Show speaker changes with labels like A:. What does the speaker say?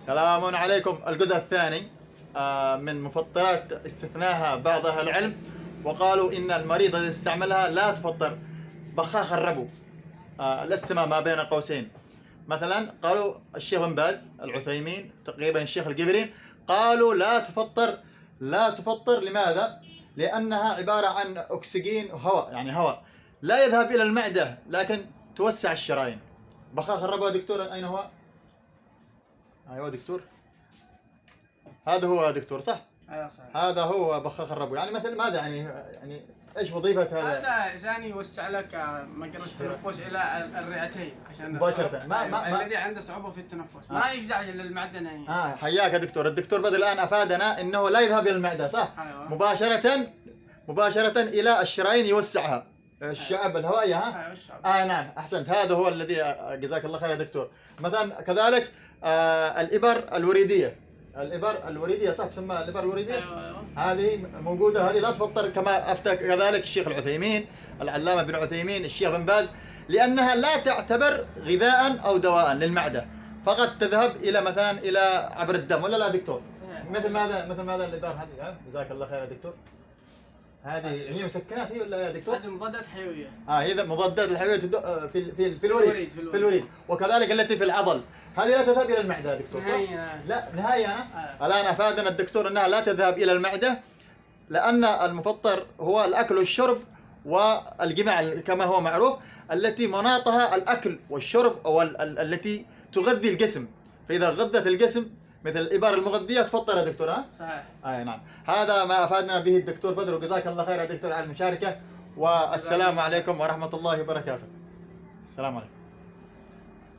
A: سلام عليكم. الجزء الثاني من مفطرات استثناها بعض أهل العلم، وقالوا إن المريض إذا استعملها لا تفطر. بخاخ الربو، الاستماء ما بين قوسين. مثلا قالوا الشيخ بن باز، العثيمين، تقريبا الشيخ القبرين، قالوا لا تفطر. لماذا؟ لأنها عبارة عن أكسجين وهواء، يعني هواء لا يذهب إلى المعدة لكن توسع الشرايين. بخاخ الربو يا دكتور أين هو؟ ايوه دكتور، هذا هو دكتور، صح؟
B: ايوه صحيح.
A: هذا هو بخاخ الربو. يعني مثل ماذا يعني ايش وظيفة هذا؟
B: هذا عشان يوسع لك مجرى التنفس الى الرئتين عشان
A: مباشرة.
B: الذي عنده صعوبة في التنفس ما يقزع الى المعدة نهائيا.
A: حياك يا دكتور. الدكتور بدر الان افادنا انه لا يذهب الى المعدة، صح؟
B: أيوة.
A: مباشرة الى الشرايين يوسعها. الشعب الهوائية.
B: ايوه الشعب.
A: نعم احسنت، هذا هو الذي جزاك الله خير يا دكتور. مثلا كذلك الابر الوريدية، صح تسمى الابر الوريدية؟
B: أيوة.
A: هذه موجودة، هذه لا تفطر كما افتى كذلك الشيخ العثيمين، العلامة بن عثيمين، الشيخ بن باز، لانها لا تعتبر غذاء او دواء للمعدة، فقط تذهب الى مثلا الى عبر الدم، ولا لا دكتور؟
B: صحيح.
A: مثل ماذا الابر هذه؟ جزاك الله خير يا دكتور. هذه هي مسكنات هي ولا يا دكتور؟
B: هذه مضادات حيوية.
A: هي مضادات الحيوية في الوريد، وكذلك التي في العضل، هذه لا تذهب الى المعدة يا دكتور، صح؟ لا نهائيا. الان افادنا الدكتور انها لا تذهب الى المعدة، لان المفطر هو الاكل والشرب والجماع كما هو معروف، التي مناطها الاكل والشرب، او التي تغذي الجسم. فاذا غذت الجسم مثل الإبر المغذية تفطر يا دكتور، ها؟
B: صحيح.
A: نعم. هذا ما أفادنا به الدكتور بدر، وجزاك الله خير يا دكتور على المشاركة، والسلام عليكم ورحمة الله وبركاته. السلام عليكم.